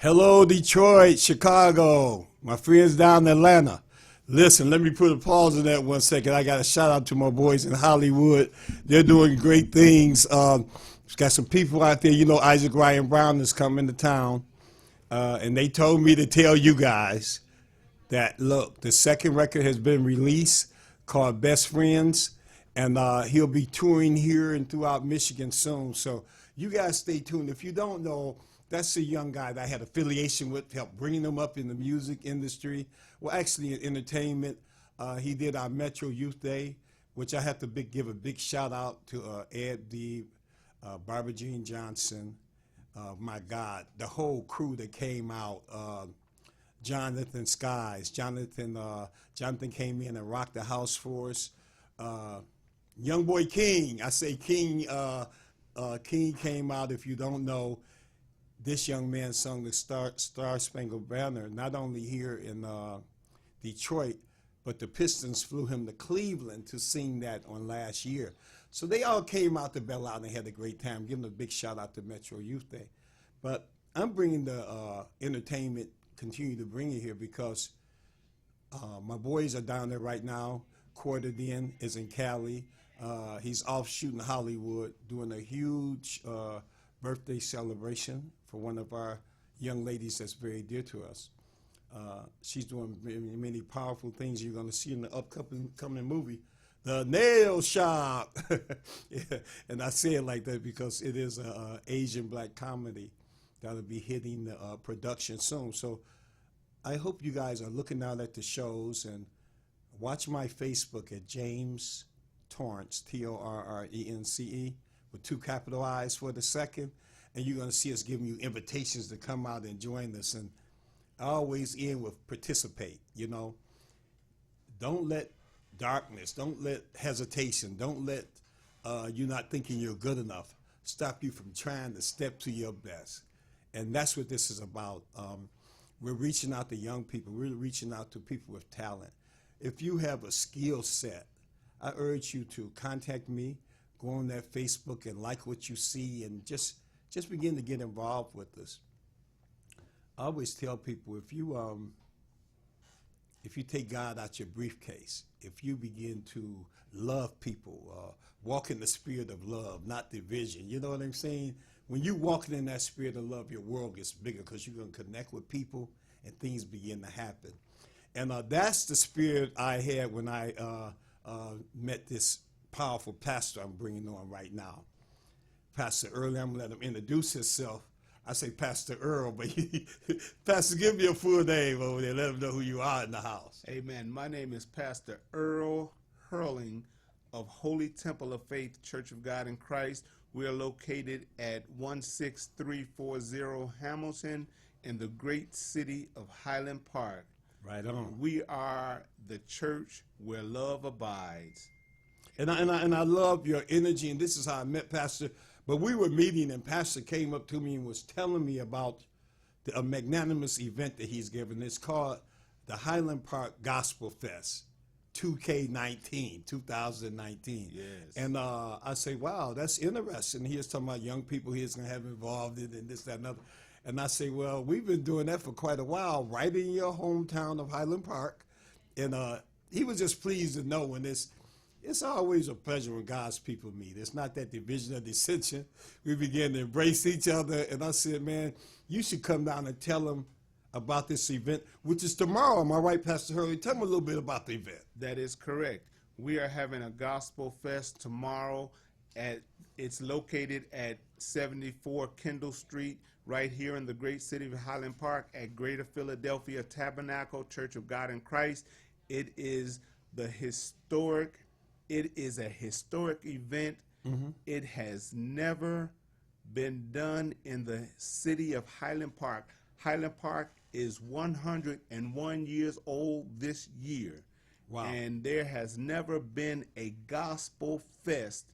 Hello, Detroit, Chicago, my friends down in Atlanta. Listen, let me put a pause on that 1 second. I got a shout out to my boys in Hollywood. They're doing great things. Got some people out there. You know, Isaac Ryan Brown is coming to town. And they told me to tell you guys that, look, the second record has been released called Best Friends. And he'll be touring here and throughout Michigan soon. So you guys stay tuned. If you don't know, that's a young guy that I had affiliation with, helped bringing him up in the music industry. Well, actually in entertainment. He did our Metro Youth Day, which I have to give a big shout out to Ed D, Barbara Jean Johnson, my God, the whole crew that came out, Jonathan Skies. Jonathan came in and rocked the house for us. Young boy King, I say King, King came out. If you don't know, this young man sung the Star Spangled Banner, not only here in Detroit, but the Pistons flew him to Cleveland to sing that on last year. So they all came out to Belle Isle and had a great time. Give them a big shout out to Metro Youth Day. But I'm bringing the entertainment, continue to bring it here because my boys are down there right now. Quartered in is in Cali. He's off shooting Hollywood, doing a huge birthday celebration for one of our young ladies that's very dear to us. She's doing many powerful things you're going to see in the upcoming movie, The Nail Shop. Yeah, and I say it like that because it is an Asian black comedy that'll be hitting the production soon. So I hope you guys are looking out at the shows and watch my Facebook at James Torrance, Torrence, with 2 capital I's for the second. And you're going to see us giving you invitations to come out and join us. And I always end with participate, you know. Don't let darkness, don't let hesitation, don't let you not thinking you're good enough stop you from trying to step to your best. And that's what this is about. We're reaching out to young people. We're reaching out to people with talent. If you have a skill set, I urge you to contact me, go on that Facebook and like what you see and just begin to get involved with us. I always tell people if you take God out your briefcase, if you begin to love people, walk in the spirit of love, not division, you know what I'm saying? When you're walking in that spirit of love, your world gets bigger because you're going to connect with people and things begin to happen. And that's the spirit I had when I met this powerful pastor I'm bringing on right now. Pastor Earl, I'm going to let him introduce himself. I say Pastor Earl, but Pastor, give me a full name over there. Let him know who you are in the house. Amen. My name is Pastor Earl Hurling of Holy Temple of Faith Church of God in Christ. We are located at 16340 Hamilton in the great city of Highland Park. Right on. We are the church where love abides. And I love your energy, and this is how I met Pastor. But we were meeting, and Pastor came up to me and was telling me about a magnanimous event that he's given. It's called the Highland Park Gospel Fest, 2K19, 2019. Yes. And I say, wow, that's interesting. He was talking about young people he's going to have involved in and this, that, and other. And I say, well, we've been doing that for quite a while, right in your hometown of Highland Park. And he was just pleased to know when it's always a pleasure when God's people meet. It's not that division or dissension. We begin to embrace each other. And I said, man, you should come down and tell them about this event, which is tomorrow. Am I right, Pastor Hurley? Tell me a little bit about the event. That is correct. We are having a gospel fest tomorrow. It's located at 74 Kendall Street, right here in the great city of Highland Park at Greater Philadelphia Tabernacle Church of God in Christ. It is a historic event. Mm-hmm. It has never been done in the city of Highland Park. Highland Park is 101 years old this year. Wow. And there has never been a gospel fest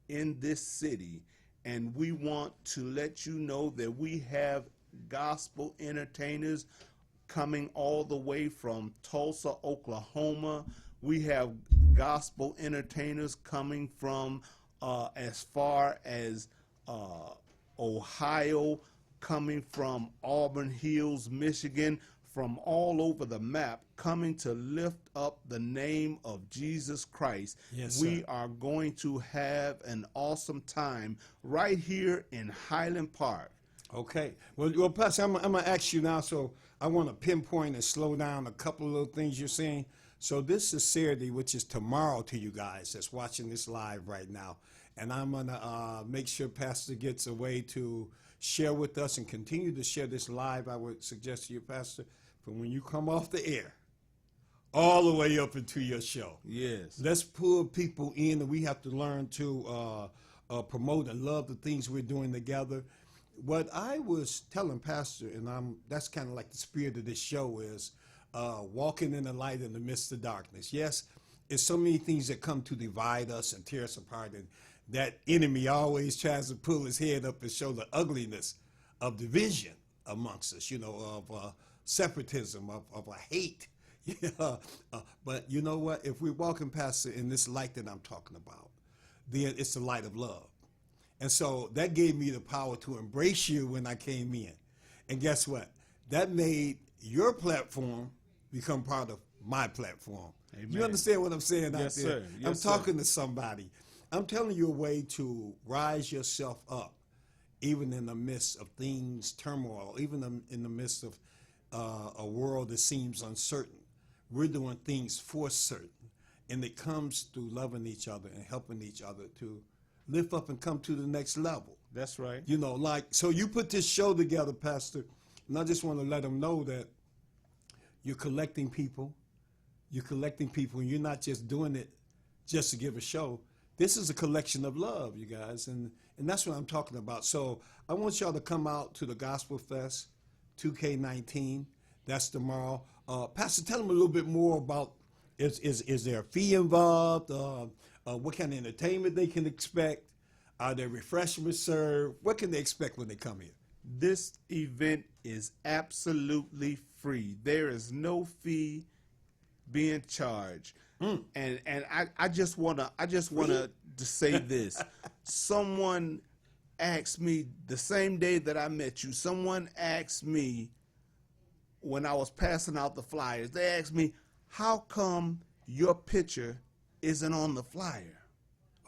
in this city. And we want to let you know that we have gospel entertainers coming all the way from Tulsa, Oklahoma. We have gospel entertainers coming from as far as Ohio, coming from Auburn Hills, Michigan, from all over the map, coming to lift up the name of Jesus Christ. Yes, we sir. are going to have an awesome time right here in Highland Park. Okay. Well, Pastor, I'm going to ask you now, so I want to pinpoint and slow down a couple of little things you're saying. So this is Saturday, which is tomorrow to you guys that's watching this live right now. And I'm going to make sure Pastor gets a way to share with us and continue to share this live. I would suggest to you, Pastor, from when you come off the air all the way up into your show. Yes. Let's pull people in, and we have to learn to promote and love the things we're doing together. What I was telling Pastor, and that's kind of like the spirit of this show, is walking in the light in the midst of darkness. Yes, it's so many things that come to divide us and tear us apart, and that enemy always tries to pull his head up and show the ugliness of division amongst us, of separatism, of a hate. Yeah. But you know what? If we're walking, Pastor, in this light that I'm talking about, then it's the light of love. And so that gave me the power to embrace you when I came in. And guess what? That made your platform become part of my platform. Amen. You understand what I'm saying Yes, out there? sir. I'm Yes, talking to somebody. I'm telling you a way to rise yourself up, even in the midst of things, turmoil, even in the midst of a world that seems uncertain. We're doing things for certain. And it comes through loving each other and helping each other to lift up and come to the next level. That's right. So you put this show together, Pastor, and I just want to let them know that you're collecting people. You're collecting people, and you're not just doing it just to give a show. This is a collection of love, you guys, and that's what I'm talking about. So I want y'all to come out to the Gospel Fest 2K19. That's tomorrow. Pastor, tell them a little bit more about, is there a fee involved? What kind of entertainment they can expect? Are there refreshments served? What can they expect when they come here? This event is absolutely free. There is no fee being charged. And I just wanna to say this. Someone asked me the same day that I met you. Someone asked me when I was passing out the flyers. They asked me, "How come your picture isn't on the flyer?"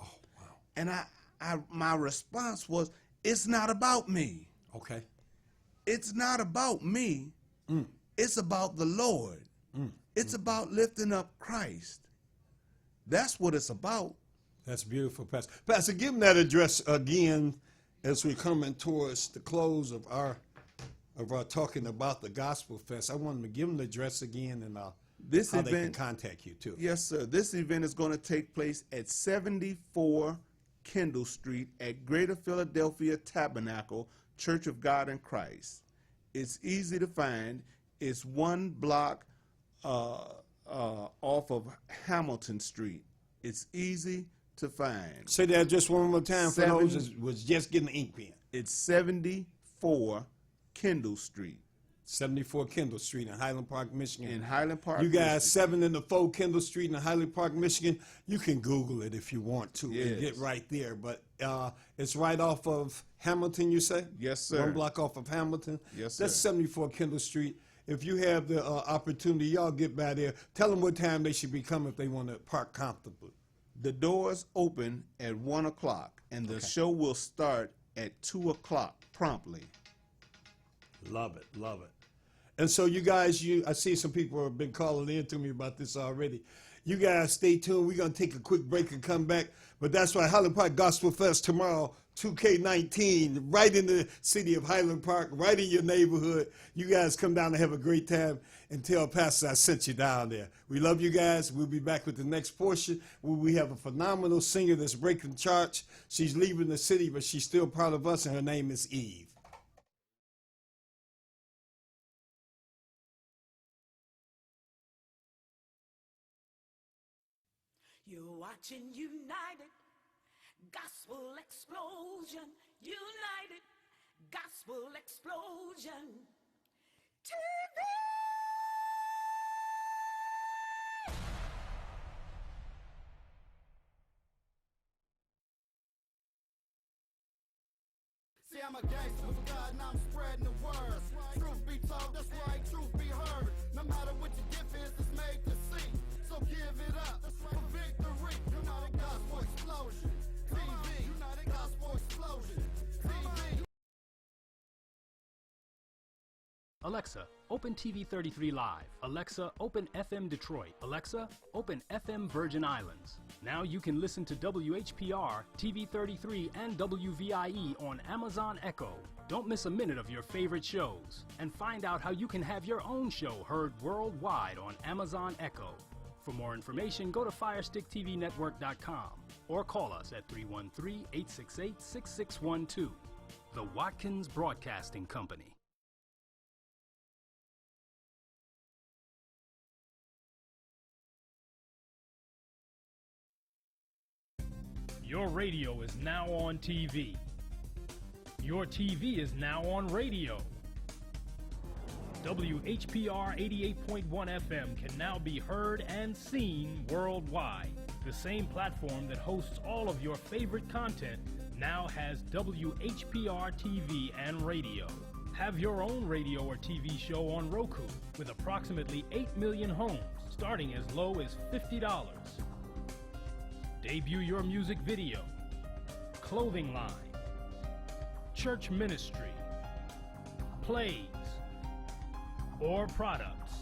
Oh, wow. And my response was, "It's not about me. Okay. It's not about me. It's about the Lord. It's about lifting up Christ. That's what it's about." That's beautiful, Pastor. Pastor, give them that address again as we're coming towards the close of our talking about the Gospel Fest. I want them to give them the address again and how they can contact you too. Yes, sir. This event is going to take place at 74 Kendall Street at Greater Philadelphia Tabernacle Church of God in Christ. It's easy to find. It's one block off of Hamilton Street. It's easy to find. Say that just one more time for those that was just getting the ink pen. It's 74 Kendall Street. 74 Kendall Street in Highland Park, Michigan. In Highland Park, you guys, Michigan. 7 and 4 Kendall Street in Highland Park, Michigan. You can Google it if you want to and get right there. But it's right off of Hamilton, you say? Yes, sir. One block off of Hamilton. Yes, sir. That's 74 Kendall Street. If you have the opportunity, y'all get by there. Tell them what time they should be coming if they want to park comfortably. The doors open at 1 o'clock, and the show will start at 2 o'clock promptly. Love it, love it. And so you guys, I see some people have been calling in to me about this already. You guys stay tuned. We're going to take a quick break and come back. But that's right, Highland Park Gospel Fest tomorrow, 2K19, right in the city of Highland Park, right in your neighborhood. You guys come down and have a great time and tell Pastor I sent you down there. We love you guys. We'll be back with the next portion where we have a phenomenal singer that's breaking charts. She's leaving the city, but she's still part of us, and her name is Eve. You're watching United Gospel Explosion. United Gospel Explosion TV. I'm a gangster with God and I'm spreading the word. Truth be told, that's right, truth be heard. No matter what your gift is, it's made to see. So give it up for victory. United Gospel Explosion. TV, United Gospel Explosion. TV. Alexa, open TV 33 Live. Alexa, open FM Detroit. Alexa, open FM Virgin Islands. Now you can listen to WHPR, TV 33, and WVIE on Amazon Echo. Don't miss a minute of your favorite shows. And find out how you can have your own show heard worldwide on Amazon Echo. For more information, go to FirestickTVNetwork.com or call us at 313-868-6612. The Watkins Broadcasting Company. Your radio is now on TV. Your TV is now on radio. WHPR 88.1 FM can now be heard and seen worldwide. The same platform that hosts all of your favorite content now has WHPR TV and radio. Have your own radio or TV show on Roku with approximately 8 million homes, starting as low as $50. Debut your music video, clothing line, church ministry, plays, or products.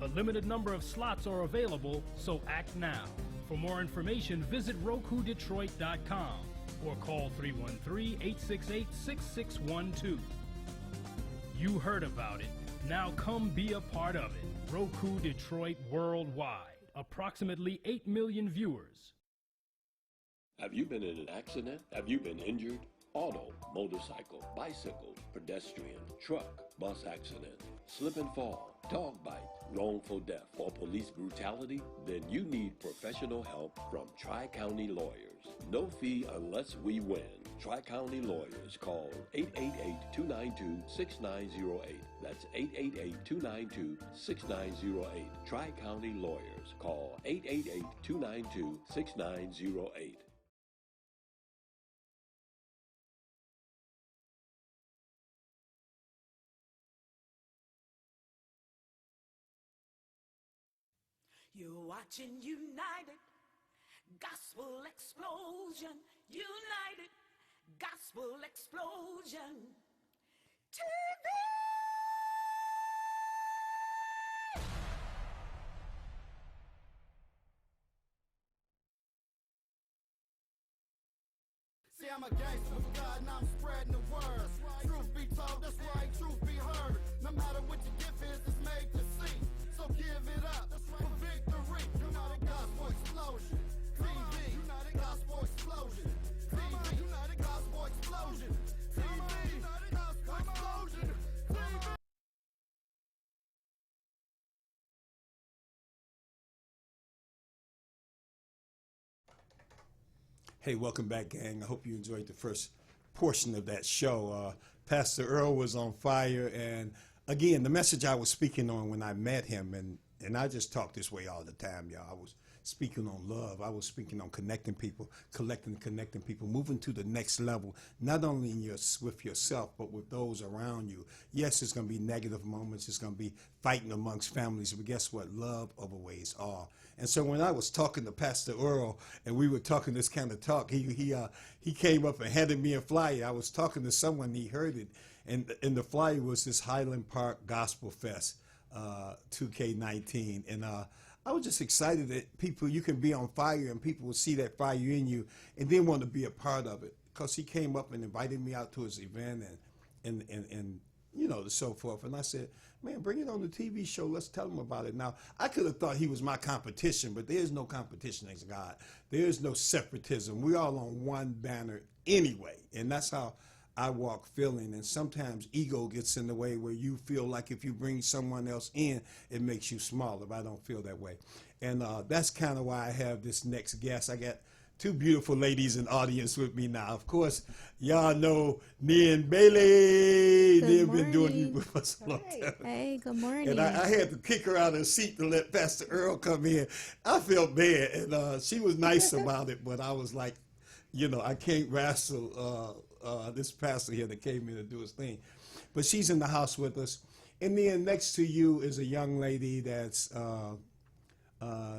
A limited number of slots are available, so act now. For more information, visit RokuDetroit.com or call 313-868-6612. You heard about it. Now come be a part of it. Roku Detroit Worldwide. Approximately 8 million viewers. Have you been in an accident? Have you been injured? Auto, motorcycle, bicycle, pedestrian, truck, bus accident, slip and fall, dog bite, wrongful death, or police brutality? Then you need professional help from Tri-County Lawyers. No fee unless we win. Tri-County Lawyers. Call 888-292-6908. That's 888-292-6908. Tri-County Lawyers. Call 888-292-6908. You're watching United Gospel Explosion. United Gospel Explosion TV. See, I'm a gangster with God and I'm spreading the word. Truth be told, that's right, truth be heard. No matter what your gift is, it's made to see. So give it up for victory. United Gospel Explosion. TV, United Gospel Explosion. TV, United Gospel Explosion. TV, United Gospel Explosion. TV. Hey, welcome back, gang. I hope you enjoyed the first portion of that show. Pastor Earl was on fire, and again, the message I was speaking on when I met him, and I just talk this way all the time, y'all. I was speaking on love. I was speaking on connecting people, connecting people, moving to the next level, not only with yourself, but with those around you. Yes, it's going to be negative moments. It's going to be fighting amongst families, but guess what? Love overweighs all. And so when I was talking to Pastor Earl, and we were talking this kind of talk, he came up and handed me a flyer. I was talking to someone, he heard it, and the flyer was this Highland Park Gospel Fest 2K19, and I was just excited that people, you can be on fire and people will see that fire in you and then want to be a part of it. Because he came up and invited me out to his event and you know, so forth. And I said, man, bring it on the TV show. Let's tell him about it. Now, I could have thought he was my competition, but there's no competition against God. There's no separatism. We're all on one banner anyway. And that's how I walk feeling. And sometimes ego gets in the way where you feel like if you bring someone else in, it makes you smaller. But I don't feel that way. And that's kind of why I have this next guest. I got two beautiful ladies in audience with me now. Of course, y'all know Nia and Bailey. They've been doing it with us a long time. Hey, good morning. And I had to kick her out of the seat to let Pastor Earl come in. I felt bad, and she was nice about it, but I was like, you know, I can't wrestle this pastor here that came in to do his thing. But she's in the house with us. And then next to you is a young lady that's,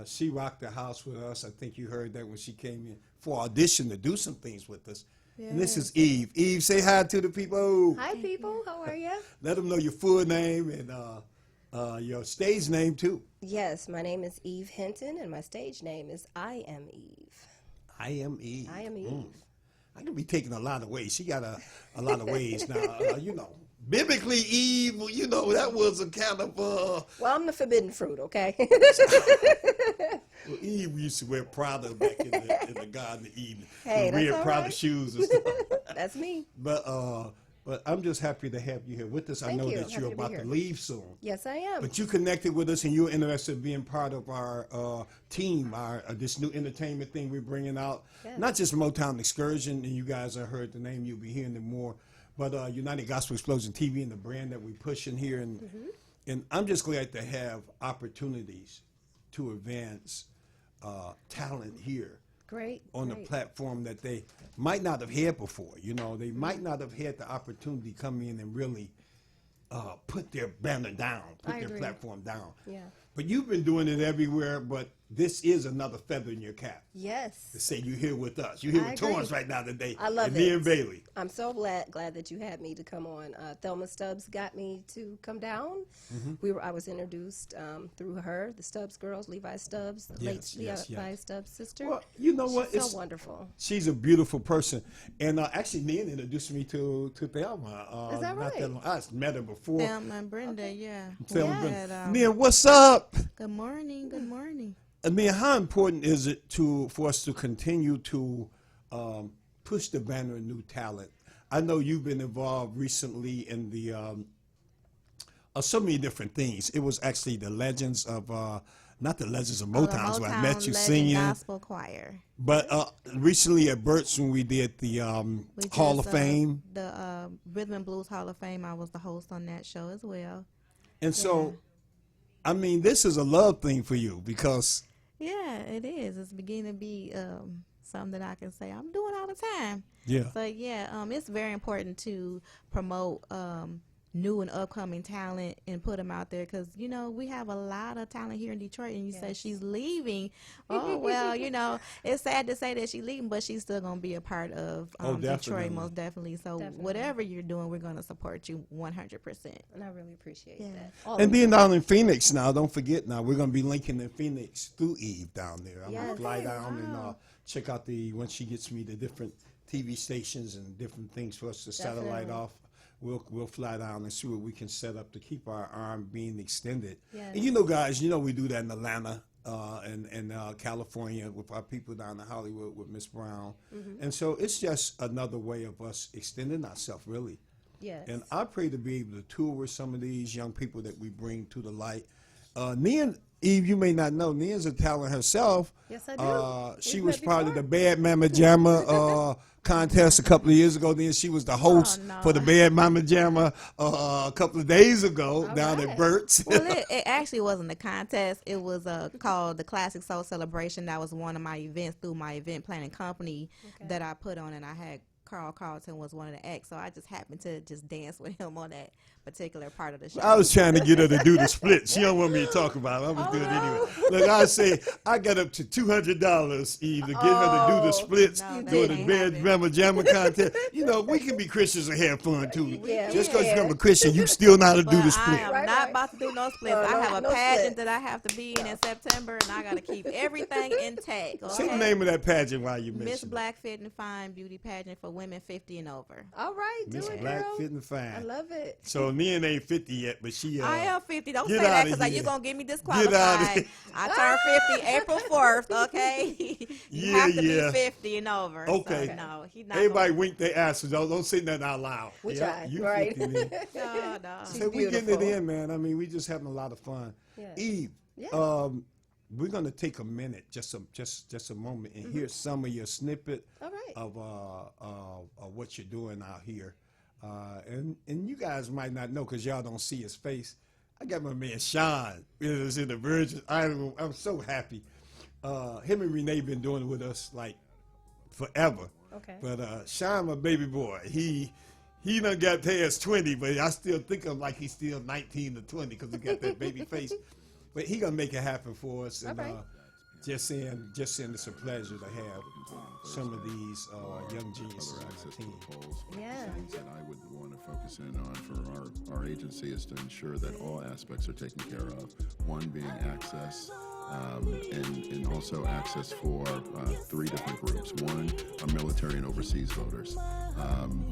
she rocked the house with us. I think you heard that when she came in for audition to do some things with us. Yeah. And this is Eve. Eve, say hi to the people. Hi, people. How are you? Let them know your full name and your stage name, too. Yes, my name is Eve Hinton, and my stage name is I Am Eve. I Am Eve. I Am Eve. I can be taken a lot of ways. She got a lot of ways now. Biblically, Eve, that was a kind of... Well, I'm the forbidden fruit, okay? Well, Eve used to wear Prada back in the Garden of Eden. Hey, that's red all Prada right. shoes and stuff. That's me. But I'm just happy to have you here with us. Thank I know you. that you're Happy to be about here. to leave soon. Yes, I am. But you connected with us and you're interested in being part of our team, this new entertainment thing we're bringing out. Yes. Not just Motown Excursion, and you guys have heard the name, you'll be hearing it more, but United Gospel Explosion TV and the brand that we're pushing here. And I'm just glad to have opportunities to advance talent here. Great. On the platform that they might not have had before. They might not have had the opportunity to come in and really put their banner down, put their platform down. Yeah. But you've been doing it everywhere, but this is another feather in your cap. Yes. To say you're here with us. You're here with Torrance right now today. I love and it. me and Bailey. I'm so glad that you had me to come on. Thelma Stubbs got me to come down. I was introduced through her, the Stubbs girls, Levi Stubbs, the late Levi Stubbs' sister. Well, you know what? She's so wonderful. She's a beautiful person. And actually, Nan introduced me to Thelma. Is that right? I met her before. Thelma and Brenda, yeah. Thelma We and had, Nan, what's up? Good morning, good morning. I mean, how important is it for us to continue to push the banner of new talent? I know you've been involved recently in the so many different things. It was actually the Legends of not the Legends of Motown, where I met you Legend singing. Gospel Choir. But recently at Burt's when we did the Hall of Fame. The Rhythm and Blues Hall of Fame, I was the host on that show as well. And so, I mean, this is a love thing for you because... Yeah, it is. It's beginning to be something that I can say I'm doing all the time. Yeah. So, it's very important to promote new and upcoming talent and put them out there because, we have a lot of talent here in Detroit, and you say she's leaving. Oh, well, it's sad to say that she's leaving, but she's still going to be a part of Detroit, most definitely. So whatever you're doing, we're going to support you 100%. And I really appreciate that. And being down in Phoenix now, don't forget now, we're going to be linking in Phoenix through Eve down there. I'm going to fly down and check out once she gets me the different TV stations and different things for us to satellite off. We'll fly down and see what we can set up to keep our arm being extended. Yes. And guys, we do that in Atlanta and California with our people down in Hollywood with Miss Brown. And so it's just another way of us extending ourselves, really. Yes. And I pray to be able to tour with some of these young people that we bring to the light. Nan, Eve, you may not know, Nan's a talent herself. Yes, I do. She was part of the Bad Mama Jamma contest a couple of years ago. Then she was the host for the Bad Mama Jamma a couple of days ago down at Burt's. Well, it actually wasn't a contest. It was called the Classic Soul Celebration. That was one of my events through my event planning company that I put on, and I had Carl Carlton was one of the acts, so I just happened to just dance with him on that particular part of the show. I was trying to get her to do the split. She don't want me to talk about it. I'm going to do it anyway. Look, I say I got up to $200, Eve, to get her to do the splits, do the Bad Mama Jamma contest. We can be Christians and have fun, too. Just because you're a Christian, you still know how to do the split. I am not about to do no splits. I have a pageant that I have to be in September, and I got to keep everything intact. Okay? Say the name of that pageant while you mention Miss Black Fit and Fine Beauty Pageant for women 50 and over. All right, do Miss it, Black girl. Fit and Fine. I love it. So Nan ain't 50 yet, but she I am 50. Don't say get that outta because here. you're going to get me Get outta disqualified. here. I turned 50 April 4th, okay? You have to be 50 and over. Okay. So, no, he's not Everybody gonna... wink their asses. Don't say nothing out loud. We Yeah, try, you right? 50 then. No. So we getting it in, man. I mean, we just having a lot of fun. Yeah. Eve, Yeah. we're gonna take a minute, just a moment, and hear some of your snippet All right. of what you're doing out here. And you guys might not know because y'all don't see his face. I got my man Sean is in the Virgin Island. I'm so happy. Him and Renee been doing it with us like forever. Okay. But Sean, my baby boy, he done got past 20, but I still think of him like he's still 19 or 20 because he got that baby face. But he gonna make it happen for us. And right. just saying, it's a pleasure to have some of these young geniuses on our team. Yeah. Things that I would want to focus in on for our agency is to ensure that all aspects are taken care of. One being access, and also access for 3 different groups. One are military and overseas voters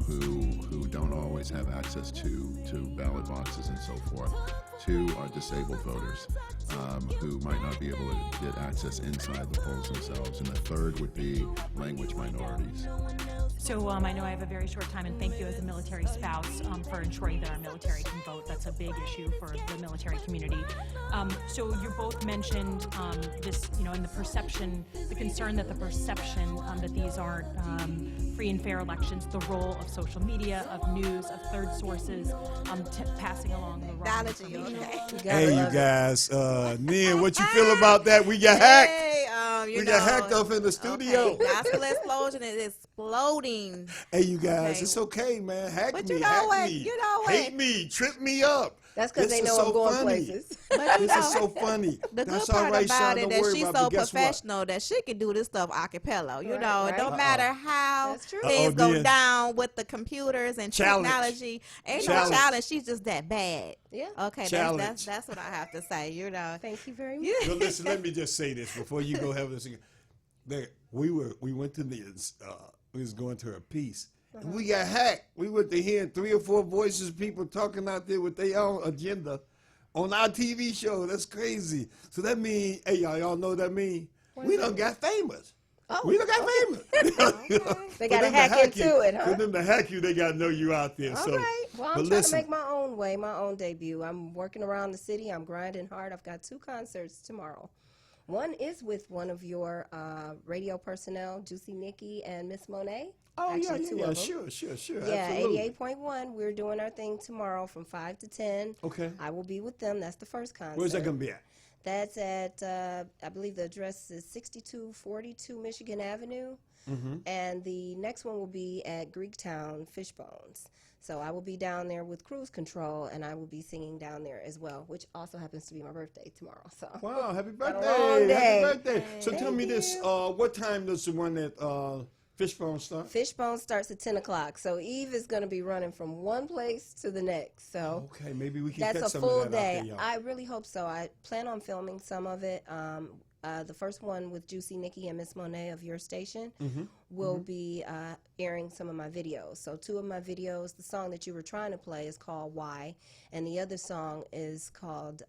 who don't always have access to ballot boxes and so forth. 2 are disabled voters who might not be able to get access inside the polls themselves. And the 3rd would be language minorities. So I know I have a very short time, and thank you as a military spouse for ensuring that our military can vote. That's a big issue for the military community. So you both mentioned this, and the perception, the concern that the perception that these aren't free and fair elections, the role of social media, of news, of third sources, passing along the wrong information. Hey, you guys, Nia, what you feel about that? We got hacked. Hey, we got hacked up in the studio. Okay. Gospel explosion is exploding. Hey, you guys, it's okay, man. Hack But me, you know hack what? me, You know what? hate me, trip me up. That's because This they is know so I'm going funny. places. But This is so funny. The That's good all part right, about Sean. it Don't that worry she's about so it. But guess what? professional that she can do this stuff a cappella. You know, it don't matter how That's true. things go then. down with the computers and Challenge. technology. Ain't Challenge. no challenge. She's just that bad. Yeah. Okay, Challenge. that's what I have to say. You know. Thank you very much. Well, listen, let me just say this before you go have this. We went to this. We was going to a piece. And we got hacked. We went to hearing 3 or 4 voices, people talking out there with their own agenda on our TV show. That's crazy. So that mean, hey, y'all know what that mean? We done got famous. Oh, We done got famous. They got to hack into it, huh? For them to hack you, they got to know you out there. All so, right. Well, I'm but trying listen, to make my own way, my own debut. I'm working around the city. I'm grinding hard. I've got 2 concerts tomorrow. One is with one of your radio personnel, Juicy Nikki and Miss Monet. Oh, Actually, 2 yeah, of them. sure. Yeah, absolutely. 88.1. We're doing our thing tomorrow from 5 to 10. Okay. I will be with them. That's the first concert. Where's that going to be at? That's at, I believe the address is 6242 Michigan Avenue. Mm-hmm. And the next one will be at Greektown Fishbones. So I will be down there with Cruise Control, and I will be singing down there as well, which also happens to be my birthday tomorrow. So Wow, happy Got a birthday. long day. Happy birthday. So tell Thank me this, you. what time does the one at Fishbone start? Fishbone starts at 10 o'clock. So Eve is going to be running from one place to the next. So Okay, maybe we can that's catch a some full of that day. out there, y'all. I really hope so. I plan on filming some of it. The first one with Juicy Nikki and Miss Monet of your station will be airing some of my videos. So 2 of my videos, the song that you were trying to play is called Why, and the other song is called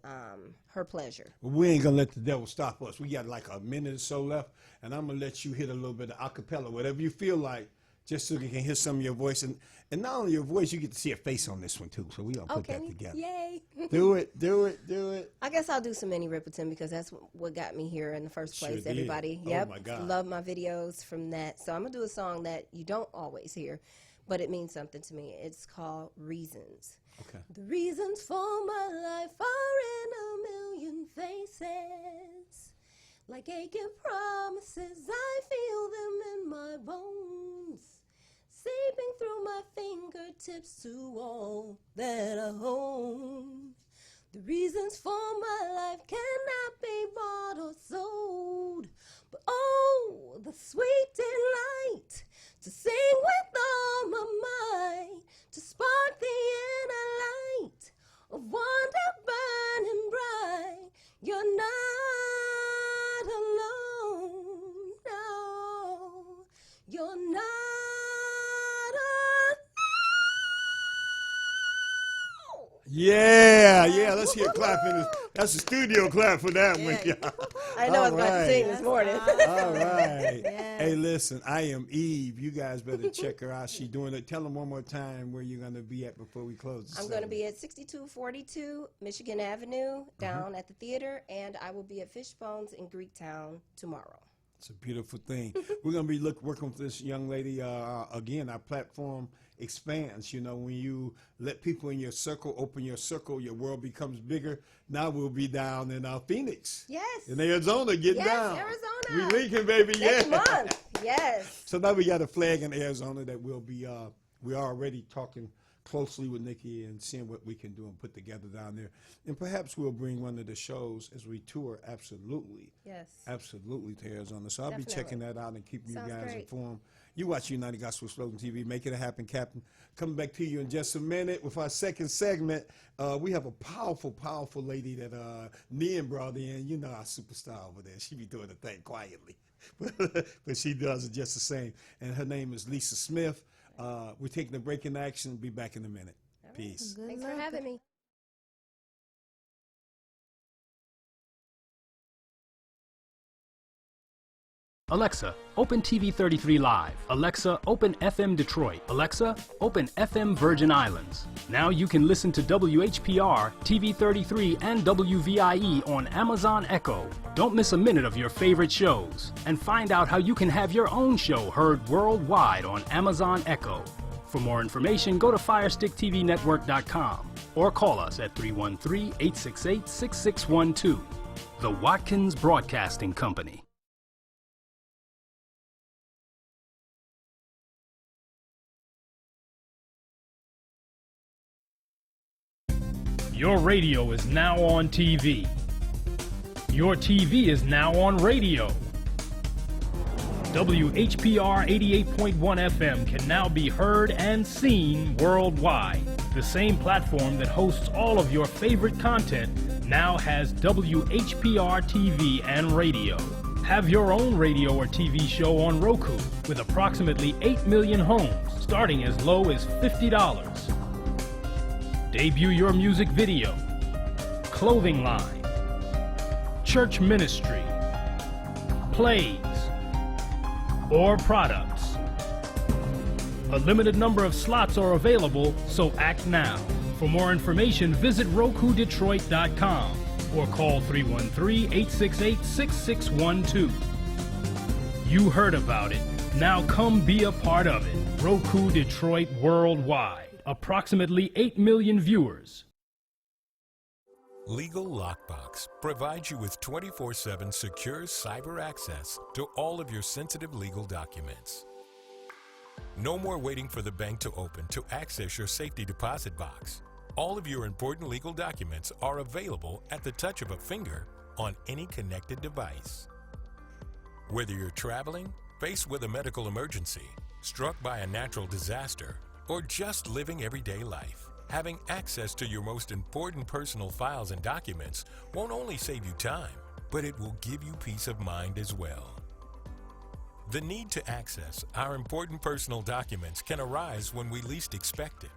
Her Pleasure. We ain't gonna let the devil stop us. We got like a minute or so left, and I'm gonna let you hit a little bit of acapella, whatever you feel like, just so you can hear some of your voice. And not only your voice, you get to see a face on this one too. So we gonna put that together. Yay. Do it. I guess I'll do some Minnie Riperton because that's what got me here in the first Sure place. did. Everybody, Oh, yep, my God. love my videos from that. So I'm gonna do a song that you don't always hear, but it means something to me. It's called Reasons. Okay. The reasons for my life are in a million faces. Like aching promises, I feel them in my bones. Seeping through my fingertips to all that I own. The reasons for my life cannot be bought or sold. But oh, the sweet delight to sing with all my might, to spark the inner light of wonder burning bright. You're not alone, no, you're not. Yeah, let's hear clapping. That's a studio clap for that one, Yeah. y'all. I know I was All about to sing right. this morning. All right. Yes. Hey, listen, I am Eve. You guys better check her out. She's doing it. Tell them one more time where you're going to be at before we close. I'm going to be at 6242 Michigan Avenue down at the theater, and I will be at Fishbones in Greektown tomorrow. It's a beautiful thing. We're going to be working with this young lady. Again, our platform expands. You know, when you let people in your circle, open your circle, your world becomes bigger. Now we'll be down in Phoenix. Yes. In Arizona, getting Yes, down. Arizona. We linking, baby. Next Yeah. month. Yes. So now we got a flag in Arizona that we'll be, we're already talking closely with Nikki and seeing what we can do and put together down there. And perhaps we'll bring one of the shows as we tour, absolutely. Yes. Absolutely, to Arizona. So I'll be Definitely. checking that out and keeping Sounds you guys great. informed. You watch United Gospel Slogan TV. Make it happen, Captain. Coming back to you in just a minute with our second segment. We have a powerful, powerful lady that Nian brought in. You know our superstar over there. She be doing the thing quietly. But she does it just the same. And her name is Lisa Smith. We're taking a break in action. Be back in a minute. Peace. Good Thanks luck. for having me. Alexa, open TV 33 Live. Alexa, open FM Detroit. Alexa, open FM Virgin Islands. Now you can listen to WHPR, TV 33, and WVIE on Amazon Echo. Don't miss a minute of your favorite shows. And find out how you can have your own show heard worldwide on Amazon Echo. For more information, go to FirestickTVNetwork.com or call us at 313-868-6612. The Watkins Broadcasting Company. Your radio is now on TV. Your TV is now on radio. WHPR 88.1 FM can now be heard and seen worldwide. The same platform that hosts all of your favorite content now has WHPR TV and radio. Have your own radio or TV show on Roku with approximately 8 million homes, starting as low as $50. Debut your music video, clothing line, church ministry, plays, or products. A limited number of slots are available, so act now. For more information, visit RokuDetroit.com or call 313-868-6612. You heard about it. Now come be a part of it. Roku Detroit Worldwide. Approximately 8 million viewers. Legal Lockbox provides you with 24/7 secure cyber access to all of your sensitive legal documents. No more waiting for the bank to open to access your safety deposit box. All of your important legal documents are available at the touch of a finger on any connected device. Whether you're traveling, faced with a medical emergency, struck by a natural disaster, or just living everyday life, having access to your most important personal files and documents won't only save you time, but it will give you peace of mind as well. The need to access our important personal documents can arise when we least expect it.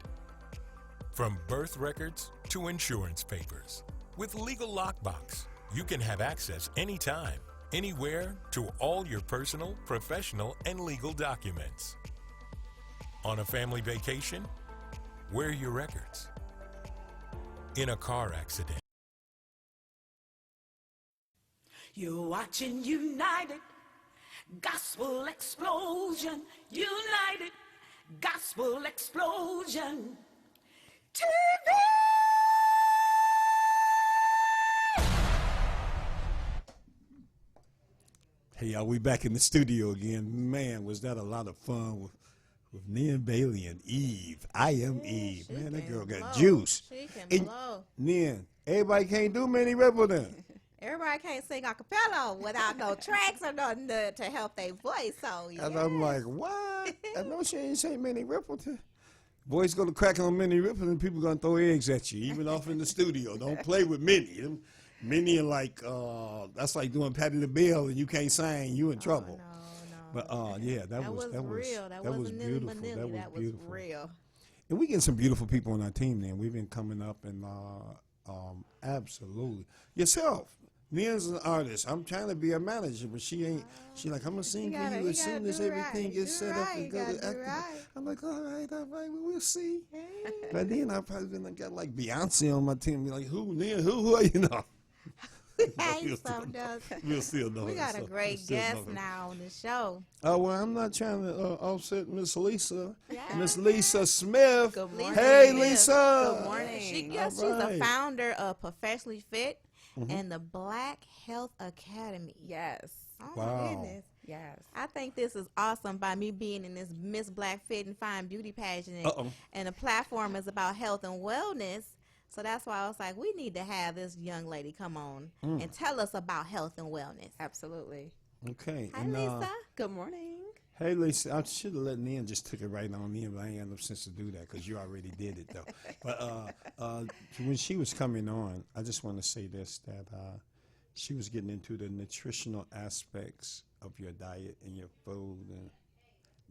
From birth records to insurance papers. With Legal Lockbox, you can have access anytime, anywhere to all your personal, professional, and legal documents. On a family vacation? Where are your records? In a car accident? You're watching United Gospel Explosion. United Gospel Explosion. TV! Hey, y'all, we back in the studio again. Man, was that a lot of fun with Nian Bailey and Eve. I am Eve. Man, that girl got juice. She can And blow. Nian, everybody can't do Minnie Ripple then. Everybody can't sing a cappella without no tracks or nothing to help their voice. So, yeah. And I'm like, what? I know she ain't say Minnie Rippleton. Boys gonna crack on Minnie Rippleton and people gonna throw eggs at you, even off in the studio. Don't play with Minnie. Minnie are like, that's like doing Patti LaBelle and you can't sing, you in trouble. No. But yeah, that was real. That wasn't beautiful. Nilly That was That was beautiful. real. And we getting some beautiful people on our team. Then we've been coming up and absolutely yourself. Nia's an artist. I'm trying to be a manager, but she ain't. She like, I'm gonna sing for you as soon as everything gets set up and go to acting. I'm like, all right, we'll see. But then I probably been got like Beyonce on my team. Be like, who Nia? Who are you know? We'll still know. We got a great guest now on the show. Oh, well, I'm not trying to offset Miss Lisa. Miss Lisa Smith. Good morning. Hey, Lisa. Good morning. She's a founder of Professionally Fit and the Black Health Academy. Yes. Oh, Wow. my goodness. Yes. I think this is awesome by me being in this Miss Black Fit and Fine beauty pageant. And the platform is about health and wellness. So that's why I was like, we need to have this young lady come on and tell us about health and wellness. Absolutely. Okay. Hi, Lisa. Good morning. Hey, Lisa, I should have let Nan just took it right on in, but I ain't got no sense to do that because you already did it, though. But when she was coming on, I just want to say this, that she was getting into the nutritional aspects of your diet and your food. And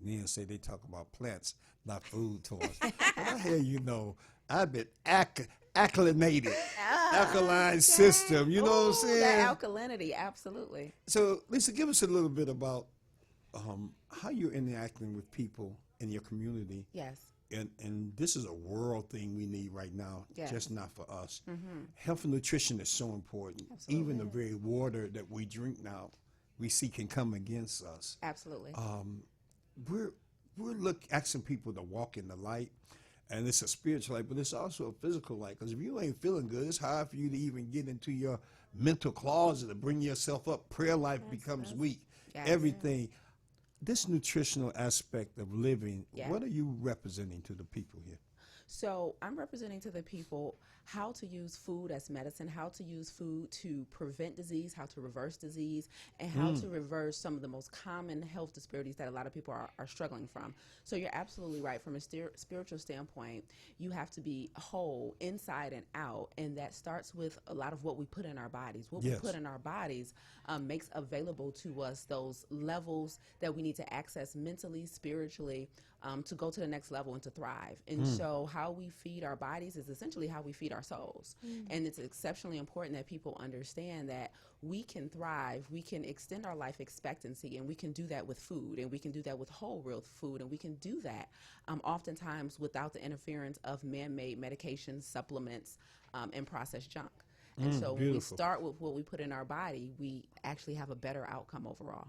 Nan say they talk about plants, not food to us. But I hear you know, I've been acclimated, alkaline system, you know what I'm saying? That alkalinity, absolutely. So, Lisa, give us a little bit about how you're interacting with people in your community. Yes. And this is a world thing we need right now, Yes. just not for us. Health and nutrition is so important. Absolutely. Even the very water that we drink now, we see can come against us. Absolutely. We're asking people to walk in the light, and it's a spiritual light, but it's also a physical light. Because if you ain't feeling good, it's hard for you to even get into your mental closet to bring yourself up. Prayer life becomes weak. Yes. Everything. This nutritional aspect of living, Yeah. what are you representing to the people here? So I'm representing to the people how to use food as medicine, how to use food to prevent disease, how to reverse disease, and how to reverse some of the most common health disparities that a lot of people are struggling from. So you're absolutely right. From a spiritual standpoint, you have to be whole inside and out, and that starts with a lot of what we put in our bodies. What we put in our bodies makes available to us those levels that we need to access mentally, spiritually, to go to the next level and to thrive. And so how we feed our bodies is essentially how we feed our souls. And it's exceptionally important that people understand that we can thrive, we can extend our life expectancy, and we can do that with food, and we can do that with whole real food, and we can do that oftentimes without the interference of man-made medications, supplements, and processed junk. And so when we start with what we put in our body, we actually have a better outcome overall.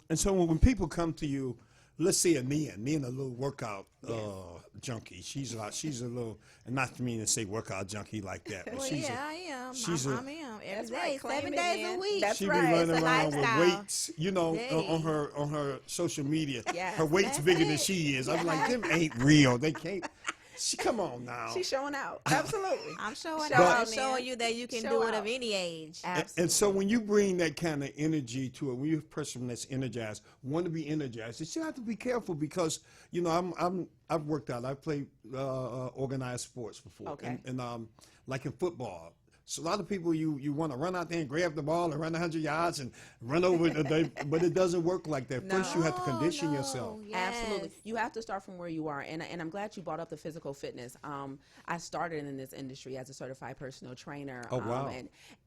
And so when people come to you, let's say a Nia, a little workout junkie. She's a little, and not to mean to say workout junkie like that, but Well, she's yeah, I am. she's I a- am every That's day, right. 7 Claim it days a in. week. That's she right. be It's running a around with lifestyle. weights, you know, Hey. on her social media. Yes, her weight's that's bigger than it. she is. I'm like, them ain't real. They can't. Come on now. She's showing out. Absolutely. I'm showing Show out. out, I'm showing man. you that you can Show do it out. of any age. And so when you bring that kind of energy to it, when you're a person that's energized, want to be energized, you still have to be careful because, you know, I've worked out. I've played organized sports before. Okay. And like in football. So a lot of people, you want to run out there and grab the ball and run 100 yards and run over it, but it doesn't work like that. First, you have to condition yourself. Absolutely. You have to start from where you are. And I'm glad you brought up the physical fitness. I started in this industry as a certified personal trainer. Oh, wow.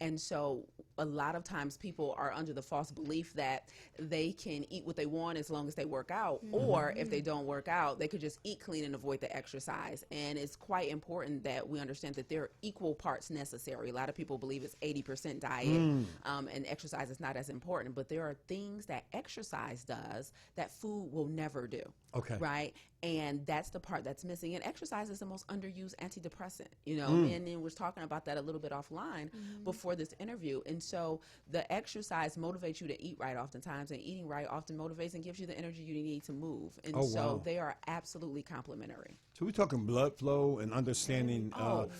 And so a lot of times people are under the false belief that they can eat what they want as long as they work out. Or if they don't work out, they could just eat clean and avoid the exercise. And it's quite important that we understand that there are equal parts necessary. A lot of people believe it's 80% diet and exercise is not as important. But there are things that exercise does that food will never do. Okay. Right? And that's the part that's missing. And exercise is the most underused antidepressant, you know, and then we're talking about that a little bit offline before this interview. And so the exercise motivates you to eat right oftentimes, and eating right often motivates and gives you the energy you need to move. And so they are absolutely complementary. So we're talking blood flow and understanding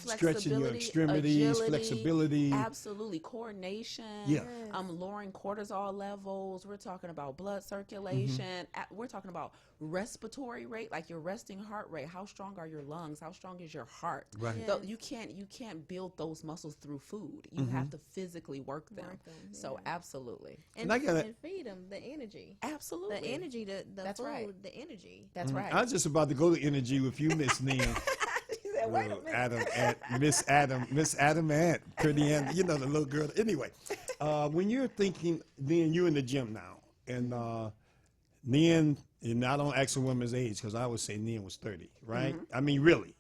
stretching your Flexibility, extremities, agility, flexibility. Absolutely. Coordination. Yeah. Lowering cortisol levels. We're talking about blood circulation. We're talking about respiratory rate, like your resting heart rate. How strong are your lungs? How strong is your heart? Right. So you can't build those muscles through food. You have to physically work them. So absolutely. And, I gotta- and feed them the energy. Absolutely. The energy, the That's food, right. the energy. That's right. I was just about to go to energy with you, Miss Nia. She said, wait a minute. Miss Adam Ant, pretty Ann, you know, the little girl. Anyway, when you're thinking, then you're in the gym now, and Nian, and I don't ask a woman's age because I would say Nian was 30, right? I mean, really.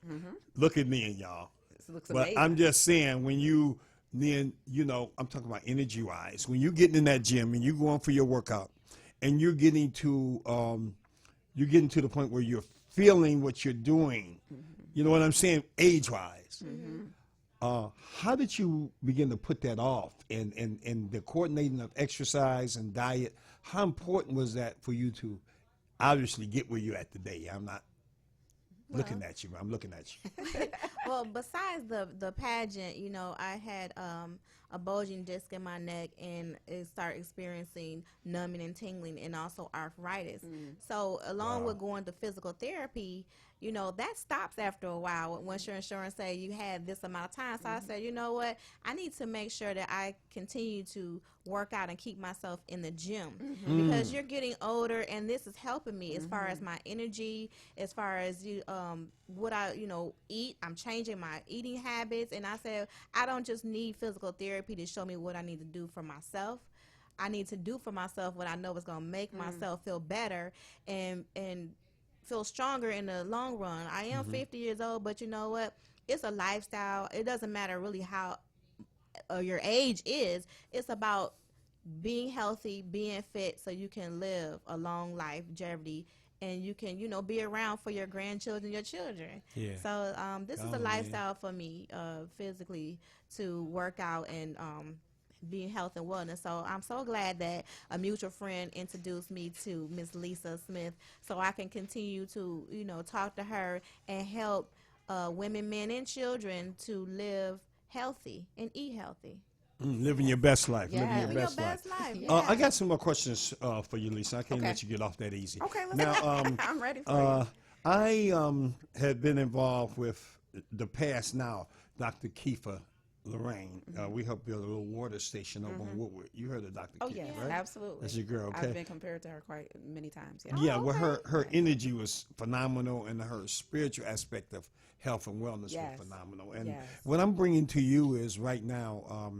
Look at Nian, y'all. This looks But amazing. I'm just saying, when you, Nian, you know, I'm talking about energy-wise. When you getting in that gym and you going for your workout, and you're getting to the point where you're feeling what you're doing. You know what I'm saying? Age-wise. How did you begin to put that off and the coordinating of exercise and diet? How important was that for you to obviously get where you're at today? I'm not looking at you. I'm looking at you. Well, besides the pageant, you know, I had a bulging disc in my neck, and it started experiencing numbing and tingling, and also arthritis. So along with going to physical therapy, you know, that stops after a while once your insurance say you had this amount of time. So I said, you know what, I need to make sure that I continue to work out and keep myself in the gym because you're getting older, and this is helping me as far as my energy, as far as what I eat. I'm changing my eating habits, and I said I don't just need physical therapy to show me what I need to do for myself. I need to do for myself what I know is going to make myself feel better and feel stronger in the long run. I am 50 years old, but you know what? It's a lifestyle. It doesn't matter really how your age is. It's about being healthy, being fit, so you can live a long life, longevity, and you can, be around for your grandchildren, your children. Yeah. So this is a lifestyle for me, physically, to work out and being health and wellness. So I'm so glad that a mutual friend introduced me to Miss Lisa Smith, so I can continue to, talk to her and help women, men, and children to live healthy and eat healthy. Living your best life. Yeah, living your best life. Yeah. I got some more questions for you, Lisa. I can't let you get off that easy. Okay, let's now, I'm ready for you. I had been involved with the past now, Dr. Kiefer Lorraine. We helped build a little water station over on Woodward. You heard of Dr. Oh, Kiefer, yes, right? absolutely. That's your girl, okay? I've been compared to her quite many times. Yeah. Yeah, well, her energy was phenomenal, and her spiritual aspect of health and wellness was phenomenal. And what I'm bringing to you is right now,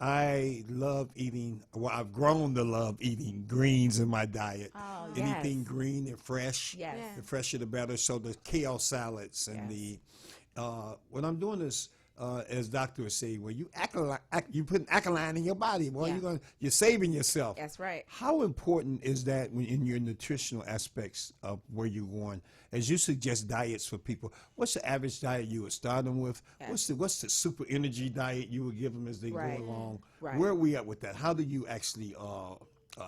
I love eating, well, I've grown to love eating greens in my diet. Oh, Anything green and fresh, the fresher the better. So the kale salads and the, what I'm doing is, as doctors say, well, you you putting alkaline in your body, boy. You're saving yourself. That's right. How important is that when in your nutritional aspects of where you're going? As you suggest diets for people, what's the average diet you would start them with? What's the super energy diet you would give them as they go along? Where are we at with that? How do you actually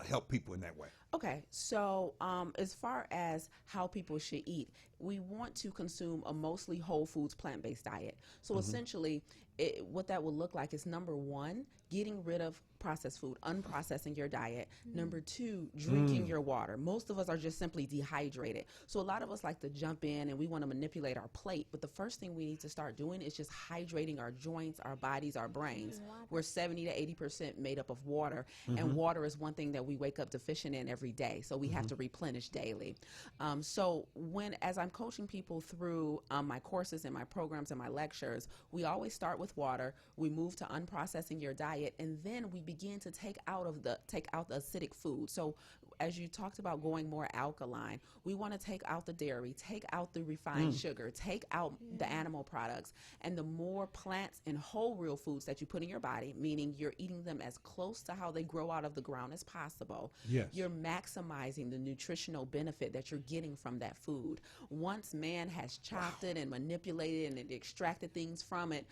help people in that way? Okay, so as far as how people should eat, we want to consume a mostly whole foods, plant-based diet. So essentially, what that will look like is, number one, getting rid of processed food, unprocessing your diet. Number two, drinking your water. Most of us are just simply dehydrated. So a lot of us like to jump in and we want to manipulate our plate. But the first thing we need to start doing is just hydrating our joints, our bodies, our brains. We're 70 to 80% made up of water. And water is one thing that we wake up deficient in every day. So we have to replenish daily. So as I'm coaching people through my courses and my programs and my lectures, we always start with water. We move to unprocessing your diet, and then we begin to take out the acidic food. So as you talked about going more alkaline, we want to take out the dairy, take out the refined sugar, take out the animal products, and the more plants and whole real foods that you put in your body, meaning you're eating them as close to how they grow out of the ground as possible. You're maximizing the nutritional benefit that you're getting from that food. Once man has chopped it and manipulated and extracted things from it,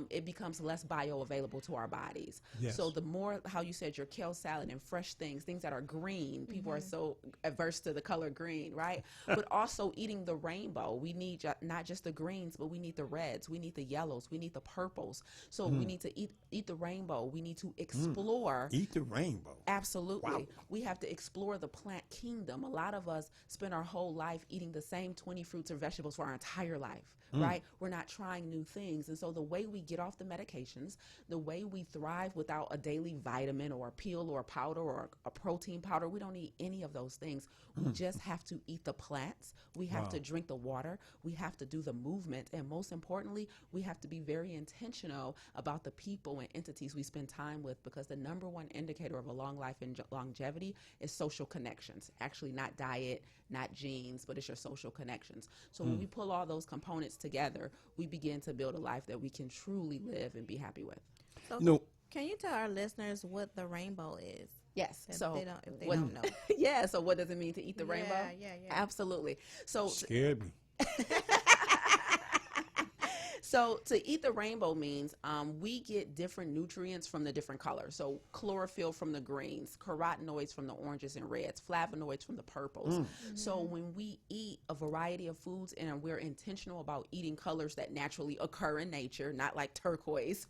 it becomes less bioavailable to our bodies. So the more, how you said, your kale salad and fresh things that are green, people are so averse to the color green, right? But also eating the rainbow. We need not just the greens, but we need the reds, we need the yellows, we need the purples. So we need to eat the rainbow. We need to explore. Eat the rainbow. Absolutely. Wow. We have to explore the plant kingdom. A lot of us spend our whole life eating the same 20 fruits or vegetables for our entire life, right? We're not trying new things. And so the way we get off the medications, the way we thrive without a daily vitamin or a pill or a powder or a protein powder, we don't need any of those things. We just have to eat the plants. We have to drink the water. We have to do the movement. And most importantly, we have to be very intentional about the people and entities we spend time with, because the number one indicator of a long life and longevity is social connections. Actually, not diet, not genes, but it's your social connections. So when we pull all those components together, we begin to build a life that we can truly live and be happy with. So can you tell our listeners what the rainbow is? Yes. If they don't know. Yeah. So what does it mean to eat the rainbow? Yeah. Absolutely. So Scared me. So to eat the rainbow means we get different nutrients from the different colors. So chlorophyll from the greens, carotenoids from the oranges and reds, flavonoids from the purples. So when we eat a variety of foods and we're intentional about eating colors that naturally occur in nature, not like turquoise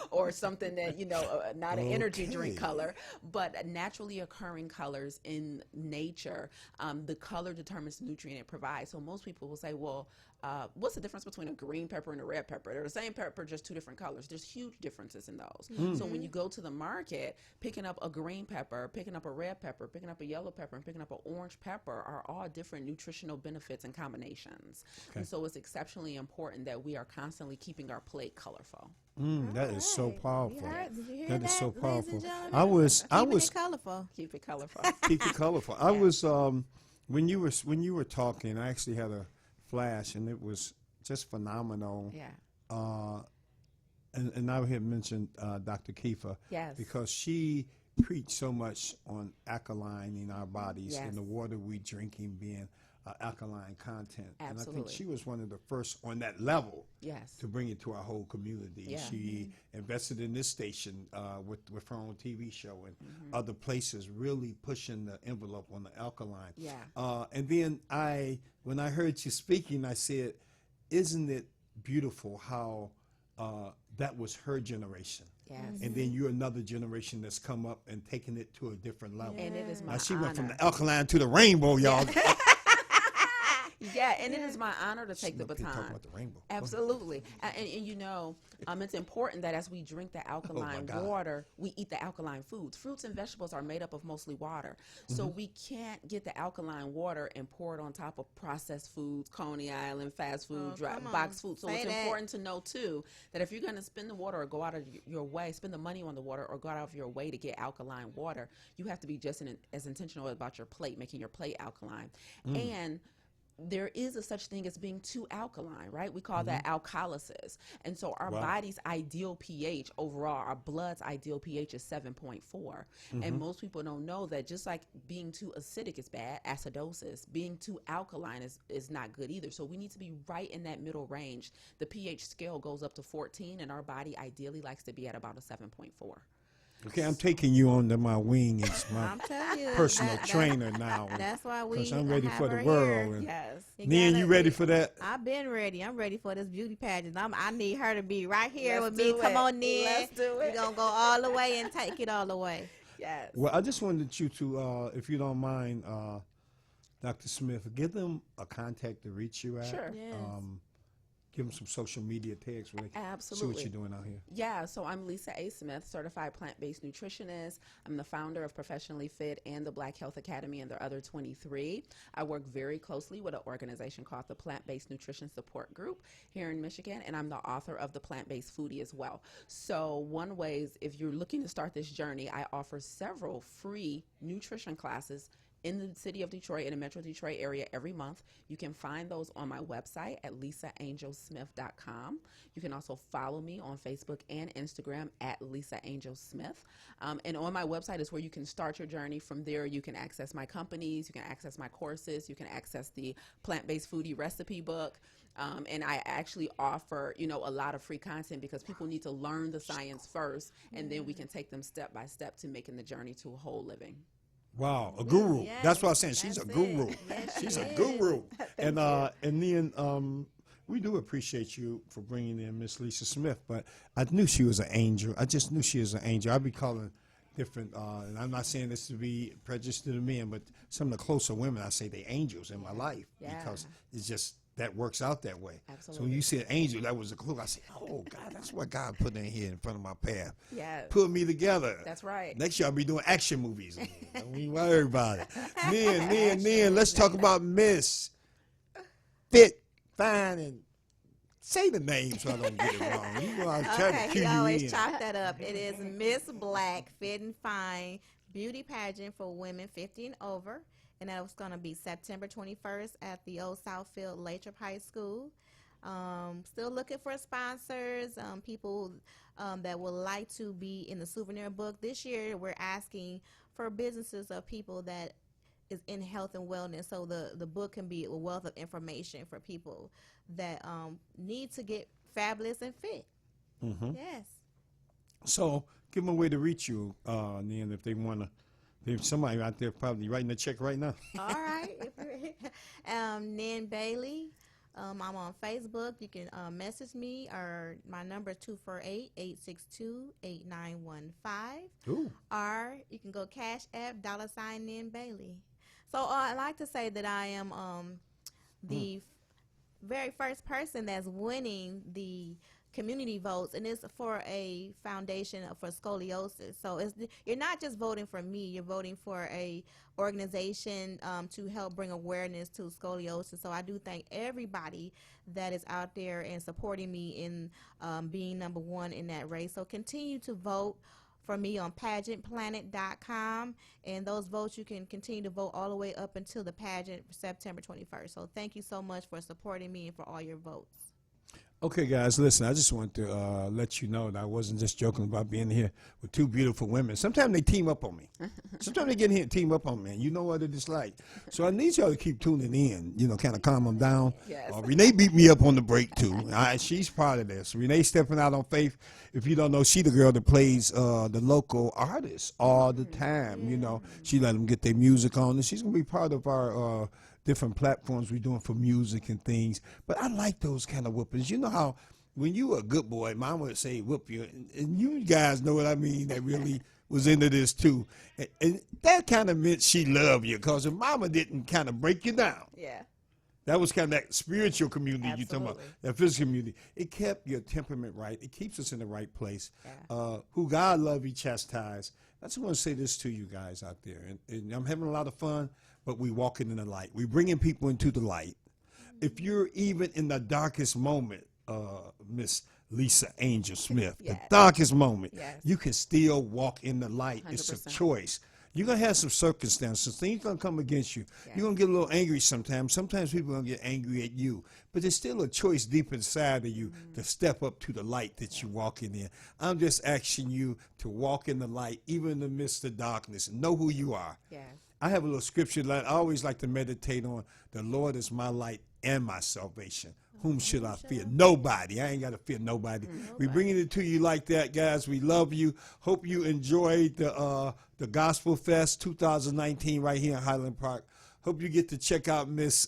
or something that, not an energy drink color, but naturally occurring colors in nature, the color determines the nutrient it provides. So most people will say, well, what's the difference between a green pepper and a red pepper? They're the same pepper, just two different colors. There's huge differences in those. So when you go to the market, picking up a green pepper, picking up a red pepper, picking up a yellow pepper, and picking up an orange pepper are all different nutritional benefits and combinations. And so it's exceptionally important that we are constantly keeping our plate colorful. That is so powerful. Did you hear That is so ladies and powerful. gentlemen? I was Keep it colorful. Keep it colorful. keep it colorful. I was when you were talking, I actually had a flash, and it was just phenomenal. Yeah. And I had mentioned Dr. Kiefer, Yes. because she preached so much on alkalining our bodies Yes. and the water we drinking being alkaline content. And I Absolutely. think she was one of the first on that level Yes. to bring it to our whole community. Yeah. She invested in this station with her own TV show and other places, really pushing the envelope on the alkaline. Yeah. And then when I heard you speaking, I said, isn't it beautiful how that was her generation? Yes. And then you're another generation that's come up and taken it to a different level. And it is my Now she honor. went from the alkaline to the rainbow, y'all. Yeah, and it is my honor to take the Talk baton. about the rainbow. Absolutely. And it's important that as we drink the alkaline God. water, we eat the alkaline foods. Fruits and vegetables are made up of mostly water. So we can't get the alkaline water and pour it on top of processed foods, Coney Island, fast food, come on. box food. So Say it's that. important to know, too, that if you're going to spend the water or go out of your way, spend the money on the water or go out of your way to get alkaline water, you have to be just as intentional about your plate, making your plate alkaline. And there is a such thing as being too alkaline, right? We call that alkalosis. And so our body's ideal pH overall, our blood's ideal pH is 7.4. And most people don't know that just like being too acidic is bad, acidosis, being too alkaline is not good either. So we need to be right in that middle range. The pH scale goes up to 14, and our body ideally likes to be at about a 7.4. Okay, I'm taking you under my wing as my I'm telling you, personal trainer now. That's why we. Because I'm ready have for the her world. here. And Yes. Nen, you ready for that? I've been ready. I'm ready for this beauty pageant. I need her to be right here Let's with me. do Come it. on, Nen. Let's do We're it. gonna go all the way and take it all the way. Yes. Well, I just wanted you to, if you don't mind, Dr. Smith, give them a contact to reach you at. Sure. Yes. Give them some social media tags where they can see Absolutely. what you're doing out here. Yeah, so I'm Lisa A. Smith, certified plant-based nutritionist. I'm the founder of Professionally Fit and the Black Health Academy and their other 23. I work very closely with an organization called the Plant-Based Nutrition Support Group here in Michigan, and I'm the author of The Plant-Based Foodie as well. So one way is if you're looking to start this journey, I offer several free nutrition classes in the city of Detroit, in the Metro Detroit area every month. You can find those on my website at lisaangelsmith.com. You can also follow me on Facebook and Instagram at Lisa Angel Smith. And on my website is where you can start your journey. From there, you can access my companies, you can access my courses, you can access the Plant-Based Foodie recipe book. And I actually offer, a lot of free content because people need to learn the science first, and then we can take them step by step to making the journey to a whole living. Wow, a guru. Yes, That's what I'm saying. She's a that's guru. it. Yes, She's she a is. guru. And then we do appreciate you for bringing in Miss Lisa Smith. But I knew she was an angel. I just knew she was an angel. I'd be calling different, and I'm not saying this to be prejudiced to the men, but some of the closer women, I say they angels in my life Yeah. because it's just that works out that way. So when Absolutely. you said angel, that was a clue. I said, oh God, that's what God put in here in front of my path. Yes. Put me together. That's right. Next year I'll be doing action movies again. Don't even worry about it. Nen, let's talk about Miss Fit, Fine, and say the name so I don't get it wrong. You know, I'm trying to Okay, cue he you always in. chop that up. It is Miss Black Fit and Fine beauty pageant for women 50 and over. And that was going to be September 21st at the Old Southfield Lathrop High School. Still looking for sponsors, people that would like to be in the souvenir book. This year, we're asking for businesses of people that is in health and wellness. So the book can be a wealth of information for people that need to get fabulous and fit. Yes. So give them a way to reach you, then if they want to. There's somebody out there probably writing a check right now. All right. Nan Bailey. I'm on Facebook. You can message me, or my number is 248-862-8915. Ooh. Or you can go Cash App, $ Nan Bailey. So I like to say that I am the very first person that's winning the community votes, and it's for a foundation for scoliosis. So you're not just voting for me, you're voting for a organization to help bring awareness to scoliosis. So I do thank everybody that is out there and supporting me in being number one in that race. So continue to vote for me on pageantplanet.com, and those votes you can continue to vote all the way up until the pageant September 21st. So thank you so much for supporting me and for all your votes. Okay, guys, listen, I just want to let you know that I wasn't just joking about being here with two beautiful women. Sometimes they team up on me. Sometimes they get in here and team up on me, and you know what it is like. So I need y'all to keep tuning in, kind of calm them down. Yes. Renee beat me up on the break, too. She's part of this. Renee stepping out on faith. If you don't know, she the girl that plays the local artists all the time. She let them get their music on, and she's going to be part of our different platforms we're doing for music and things. But I like those kind of whoopings. You know how when you were a good boy, mom would say whoop you, and you guys know what I mean, that really was into this too. And that kind of meant she loved you, because if mama didn't kind of break you down. Yeah. That was kind of that spiritual community Absolutely. you're talking about, that physical community. It kept your temperament right. It keeps us in the right place. Yeah. Who God love, he chastise. I just want to say this to you guys out there. And I'm having a lot of fun, but we walking in the light. We bringing people into the light. If you're even in the darkest moment, Miss Lisa Angel Smith, Yes. the darkest moment, Yes. you can still walk in the light. It's a 100%. choice. You're going to have some circumstances. Things going to come against you. Yeah. You're going to get a little angry sometimes. Sometimes people are going to get angry at you. But there's still a choice deep inside of you to step up to the light that you're walking in. I'm just asking you to walk in the light, even in the midst of darkness, and know who you are. Yes. I have a little scripture that I always like to meditate on. The Lord is my light and my salvation. Whom should I fear? Nobody. I ain't got to fear nobody. We're bringing it to you like that, guys. We love you. Hope you enjoyed the Gospel Fest 2019 right here in Highland Park. Hope you get to check out Miss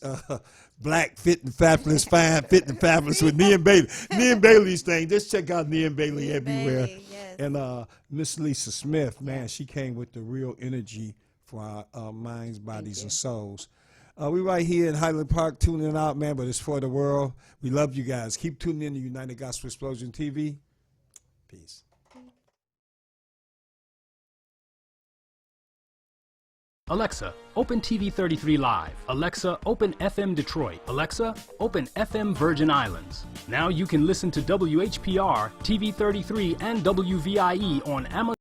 Black Fit and Fabulous, Fine Fit and Fabulous with Nia Bailey. Nia Bailey's thing. Just check out Nia Bailey everywhere. Bailey, yes. And Miss Lisa Smith, man, she came with the real energy for our minds, bodies, and souls. We right here in Highland Park tuning out, man, but it's for the world. We love you guys. Keep tuning in to United Gospel Explosion TV. Peace. Alexa, open TV 33 Live. Alexa, open FM Detroit. Alexa, open FM Virgin Islands. Now you can listen to WHPR TV 33 and WVIE on Amazon.